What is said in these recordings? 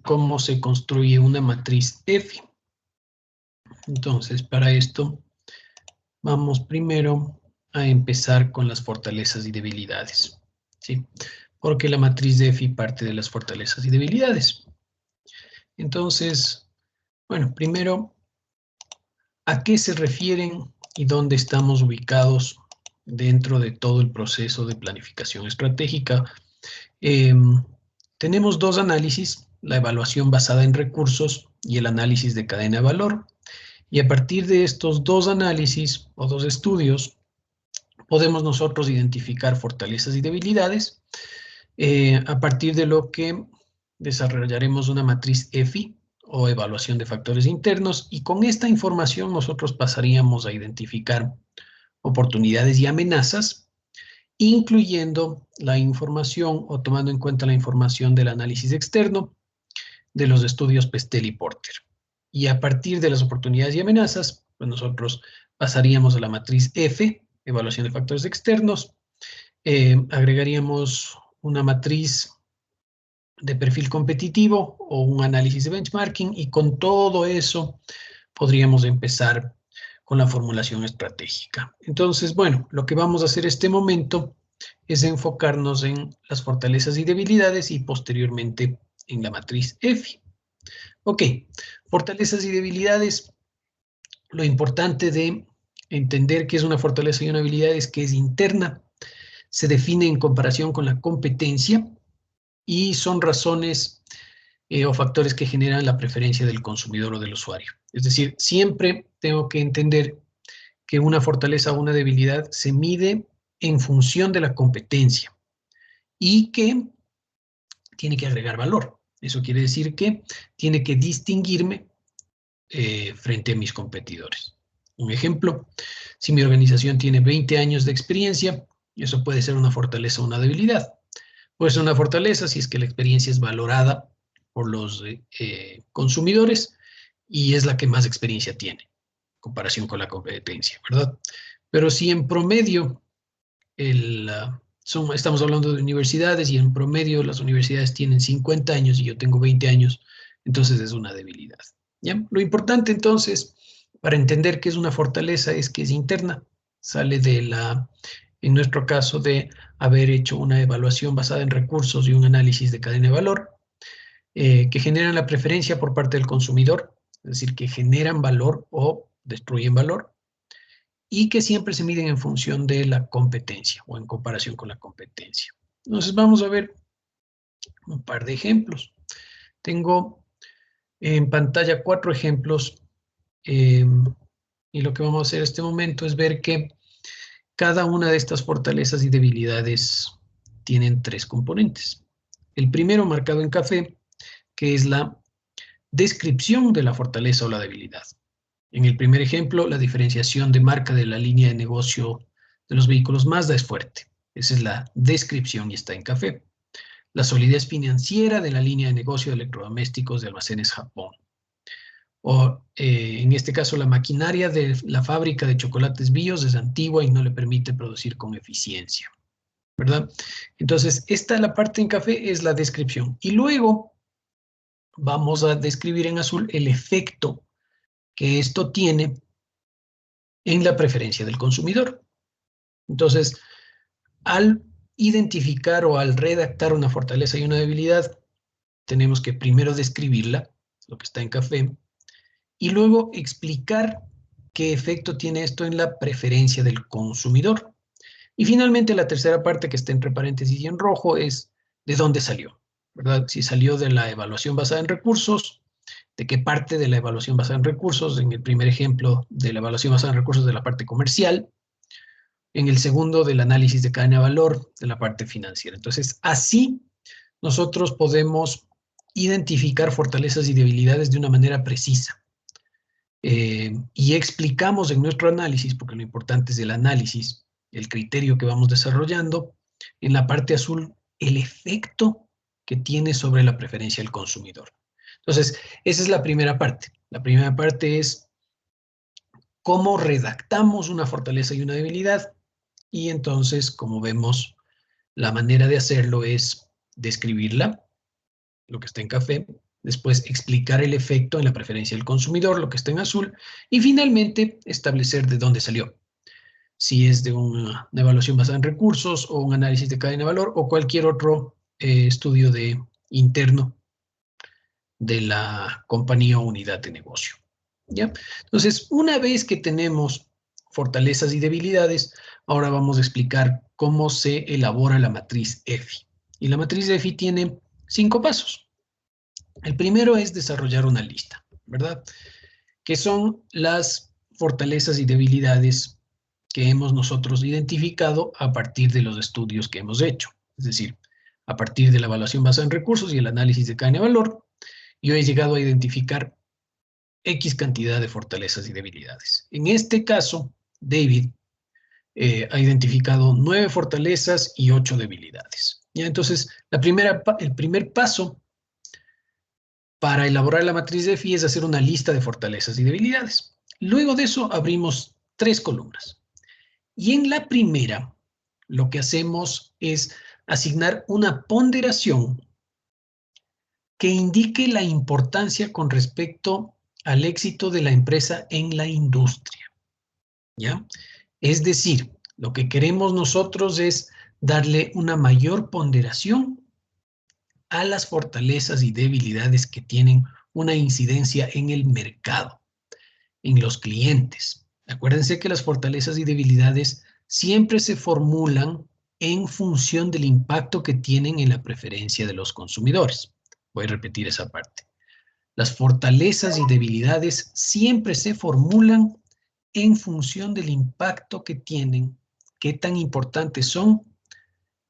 cómo se construye una matriz F. Entonces, para esto, vamos primero a empezar con las fortalezas y debilidades, ¿sí? Porque la matriz de F parte de las fortalezas y debilidades. Entonces, bueno, primero, ¿a qué se refieren y dónde estamos ubicados dentro de todo el proceso de planificación estratégica? Tenemos dos análisis, la evaluación basada en recursos y el análisis de cadena de valor. Y a partir de estos dos análisis o dos estudios, podemos nosotros identificar fortalezas y debilidades, a partir de lo que desarrollaremos una matriz EFI o evaluación de factores internos, y con esta información nosotros pasaríamos a identificar oportunidades y amenazas, incluyendo la información o tomando en cuenta la información del análisis externo de los estudios Pestel y Porter. Y a partir de las oportunidades y amenazas, pues nosotros pasaríamos a la matriz F, evaluación de factores externos, agregaríamos una matriz de perfil competitivo o un análisis de benchmarking, y con todo eso podríamos empezar con la formulación estratégica. Entonces, bueno, lo que vamos a hacer en este momento es enfocarnos en las fortalezas y debilidades y posteriormente en la matriz F. Ok, fortalezas y debilidades. Lo importante de entender qué es una fortaleza y una habilidad es que es interna, se define en comparación con la competencia y son razones o factores que generan la preferencia del consumidor o del usuario. Es decir, siempre tengo que entender que una fortaleza o una debilidad se mide en función de la competencia y que tiene que agregar valor. Eso quiere decir que tiene que distinguirme frente a mis competidores. Un ejemplo, si mi organización tiene 20 años de experiencia, eso puede ser una fortaleza o una debilidad. Puede ser una fortaleza si es que la experiencia es valorada por los consumidores y es la que más experiencia tiene, en comparación con la competencia, ¿verdad? Pero si en promedio, estamos hablando de universidades y en promedio las universidades tienen 50 años y yo tengo 20 años, entonces es una debilidad. ¿Ya? Lo importante entonces, para entender qué es una fortaleza, es que es interna, sale en nuestro caso, de haber hecho una evaluación basada en recursos y un análisis de cadena de valor, que generan la preferencia por parte del consumidor, es decir, que generan valor o destruyen valor, y que siempre se miden en función de la competencia o en comparación con la competencia. Entonces vamos a ver un par de ejemplos. Tengo en pantalla 4 ejemplos, y lo que vamos a hacer en este momento es ver que cada una de estas fortalezas y debilidades tienen 3 componentes. El primero, marcado en café, que es la descripción de la fortaleza o la debilidad. En el primer ejemplo, la diferenciación de marca de la línea de negocio de los vehículos Mazda es fuerte. Esa es la descripción y está en café. La solidez financiera de la línea de negocio de electrodomésticos de Almacenes Japón. O en este caso, la maquinaria de la fábrica de chocolates BIOS es antigua y no le permite producir con eficiencia, ¿verdad? Entonces, esta, la parte en café, es la descripción. Y luego vamos a describir en azul el efecto que esto tiene en la preferencia del consumidor. Entonces, al identificar o al redactar una fortaleza y una debilidad, tenemos que primero describirla, lo que está en café, y luego explicar qué efecto tiene esto en la preferencia del consumidor. Y finalmente, la tercera parte, que está entre paréntesis y en rojo, es de dónde salió, ¿verdad? Si salió de la evaluación basada en recursos, de qué parte de la evaluación basada en recursos. En el primer ejemplo, de la evaluación basada en recursos, de la parte comercial. En el segundo, del análisis de cadena de valor, de la parte financiera. Entonces, así nosotros podemos identificar fortalezas y debilidades de una manera precisa. Y explicamos en nuestro análisis, porque lo importante es el análisis, el criterio que vamos desarrollando, en la parte azul, el efecto que tiene sobre la preferencia del consumidor. Entonces, esa es la primera parte. La primera parte es cómo redactamos una fortaleza y una debilidad, y entonces, como vemos, la manera de hacerlo es describirla, lo que está en café, después explicar el efecto en la preferencia del consumidor, lo que está en azul, y finalmente establecer de dónde salió. Si es de una evaluación basada en recursos o un análisis de cadena de valor o cualquier otro estudio interno de la compañía o unidad de negocio. ¿Ya? Entonces, una vez que tenemos fortalezas y debilidades, ahora vamos a explicar cómo se elabora la matriz EFI. Y la matriz EFI tiene 5 pasos. El primero es desarrollar una lista, ¿verdad? Que son las fortalezas y debilidades que hemos nosotros identificado a partir de los estudios que hemos hecho. Es decir, a partir de la evaluación basada en recursos y el análisis de cadena de valor, yo he llegado a identificar X cantidad de fortalezas y debilidades. En este caso, David ha identificado 9 fortalezas y 8 debilidades. ¿Ya? Entonces, el primer paso para elaborar la matriz de EFI es hacer una lista de fortalezas y debilidades. Luego de eso abrimos 3 columnas. Y en la primera, lo que hacemos es asignar una ponderación que indique la importancia con respecto al éxito de la empresa en la industria. ¿Ya? Es decir, lo que queremos nosotros es darle una mayor ponderación a las fortalezas y debilidades que tienen una incidencia en el mercado, en los clientes. Acuérdense que las fortalezas y debilidades siempre se formulan en función del impacto que tienen en la preferencia de los consumidores. Voy a repetir esa parte. Las fortalezas y debilidades siempre se formulan en función del impacto que tienen, qué tan importantes son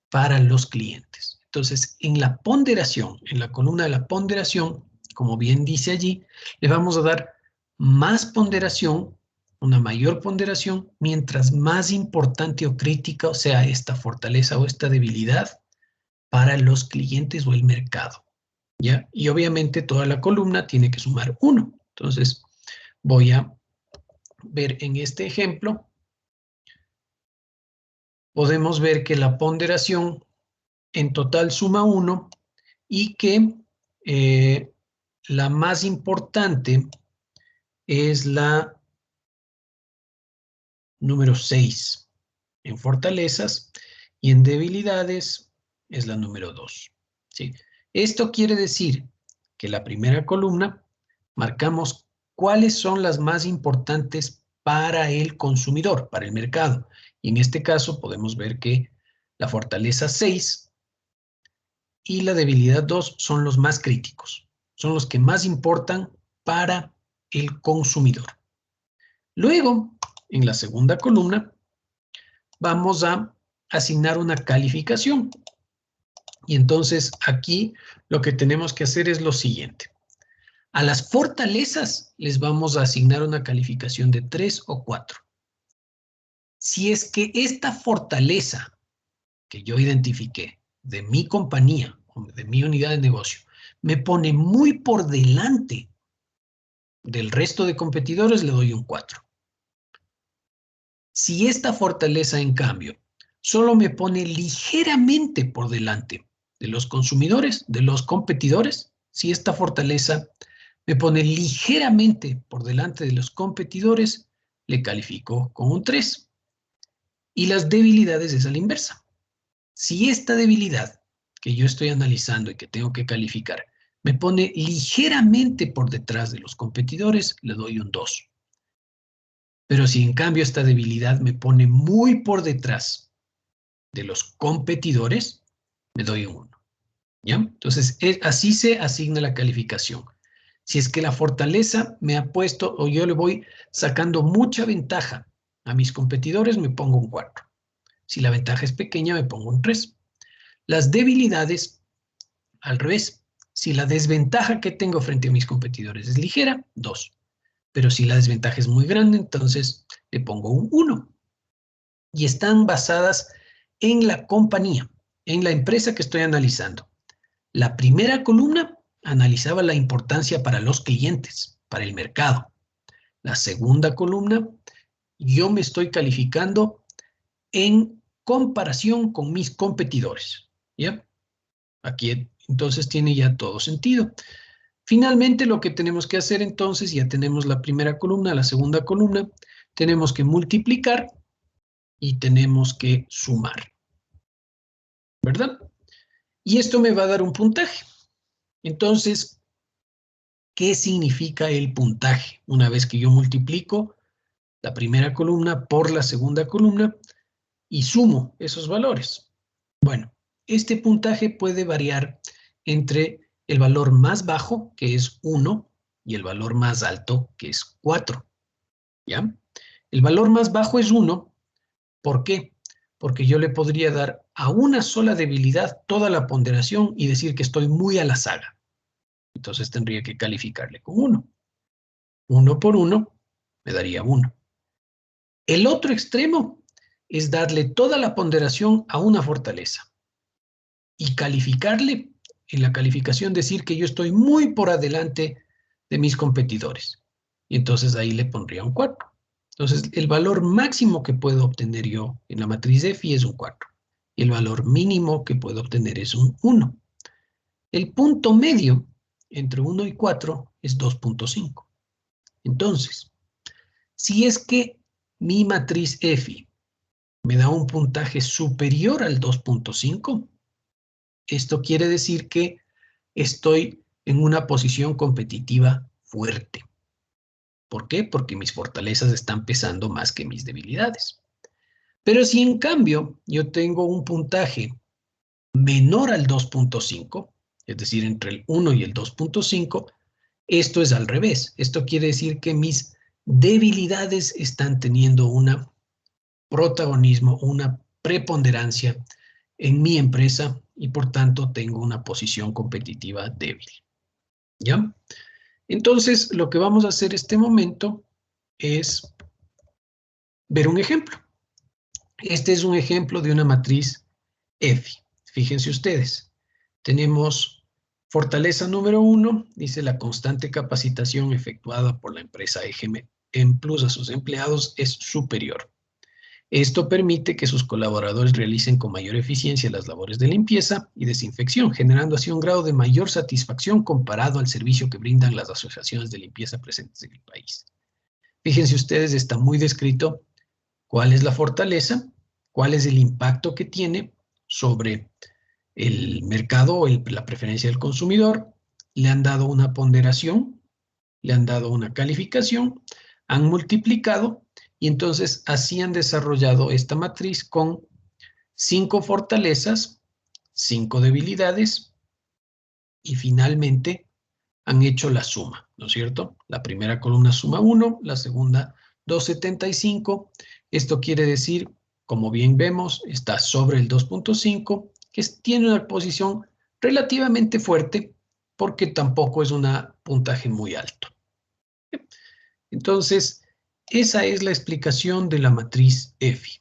para los clientes. Entonces, en la ponderación, en la columna de la ponderación, como bien dice allí, le vamos a dar más ponderación, una mayor ponderación, mientras más importante o crítica sea esta fortaleza o esta debilidad para los clientes o el mercado. ¿Ya? Y obviamente toda la columna tiene que sumar 1. Entonces, voy a ver en este ejemplo, podemos ver que la ponderación en total suma 1 y que la más importante es la número 6 en fortalezas y en debilidades es la número 2. ¿Sí? Esto quiere decir que la primera columna marcamos cuáles son las más importantes para el consumidor, para el mercado. Y en este caso podemos ver que la fortaleza 6 y la debilidad 2 son los más críticos, son los que más importan para el consumidor. Luego, en la segunda columna, vamos a asignar una calificación. Y entonces aquí lo que tenemos que hacer es lo siguiente. A las fortalezas les vamos a asignar una calificación de 3 o 4. Si es que esta fortaleza que yo identifiqué de mi compañía, de mi unidad de negocio, me pone muy por delante del resto de competidores, le doy un 4. Si esta fortaleza, en cambio, solo me pone ligeramente por delante de los consumidores, de los competidores, si esta fortaleza me pone ligeramente por delante de los competidores, le califico con un 3. Y las debilidades es a la inversa. Si esta debilidad que yo estoy analizando y que tengo que calificar me pone ligeramente por detrás de los competidores, le doy un 2. Pero si en cambio esta debilidad me pone muy por detrás de los competidores, me doy un 1. ¿Ya? Entonces, así se asigna la calificación. Si es que la fortaleza me ha puesto o yo le voy sacando mucha ventaja a mis competidores, me pongo un 4. Si la ventaja es pequeña, me pongo un 3. Las debilidades, al revés. Si la desventaja que tengo frente a mis competidores es ligera, 2. Pero si la desventaja es muy grande, entonces le pongo un 1. Y están basadas en la compañía, en la empresa que estoy analizando. La primera columna analizaba la importancia para los clientes, para el mercado. La segunda columna, yo me estoy calificando en comparación con mis competidores. ¿Ya? Aquí entonces tiene ya todo sentido. Finalmente, lo que tenemos que hacer entonces, ya tenemos la primera columna, la segunda columna, tenemos que multiplicar y tenemos que sumar, ¿verdad? Y esto me va a dar un puntaje. Entonces, ¿qué significa el puntaje? Una vez que yo multiplico la primera columna por la segunda columna y sumo esos valores. Bueno, este puntaje puede variar entre el valor más bajo, que es 1, y el valor más alto, que es 4. ¿Ya? El valor más bajo es 1. ¿Por qué? Porque yo le podría dar a una sola debilidad toda la ponderación y decir que estoy muy a la saga. Entonces tendría que calificarle con 1. 1 por 1 me daría 1. El otro extremo es darle toda la ponderación a una fortaleza y calificarle, en la calificación decir que yo estoy muy por adelante de mis competidores. Y entonces ahí le pondría un 4. Entonces, el valor máximo que puedo obtener yo en la matriz EFI es un 4. Y el valor mínimo que puedo obtener es un 1. El punto medio entre 1 y 4 es 2.5. Entonces, si es que mi matriz EFI me da un puntaje superior al 2.5, esto quiere decir que estoy en una posición competitiva fuerte. ¿Por qué? Porque mis fortalezas están pesando más que mis debilidades. Pero si en cambio yo tengo un puntaje menor al 2.5, es decir, entre el 1 y el 2.5, esto es al revés. Esto quiere decir que mis debilidades están teniendo un protagonismo, una preponderancia en mi empresa y por tanto tengo una posición competitiva débil. ¿Ya? Entonces, lo que vamos a hacer este momento es ver un ejemplo. Este es un ejemplo de una matriz EFI. Fíjense ustedes, tenemos fortaleza número 1, dice la constante capacitación efectuada por la empresa EGM en Plus a sus empleados es superior. Esto permite que sus colaboradores realicen con mayor eficiencia las labores de limpieza y desinfección, generando así un grado de mayor satisfacción comparado al servicio que brindan las asociaciones de limpieza presentes en el país. Fíjense ustedes, está muy descrito cuál es la fortaleza, cuál es el impacto que tiene sobre el mercado o la preferencia del consumidor, le han dado una ponderación, le han dado una calificación, han multiplicado y entonces así han desarrollado esta matriz con 5 fortalezas, 5 debilidades y finalmente han hecho la suma, ¿no es cierto? La primera columna suma 1, la segunda 2.75. Esto quiere decir, como bien vemos, está sobre el 2.5, que tiene una posición relativamente fuerte porque tampoco es un puntaje muy alto. Entonces, esa es la explicación de la matriz EFI.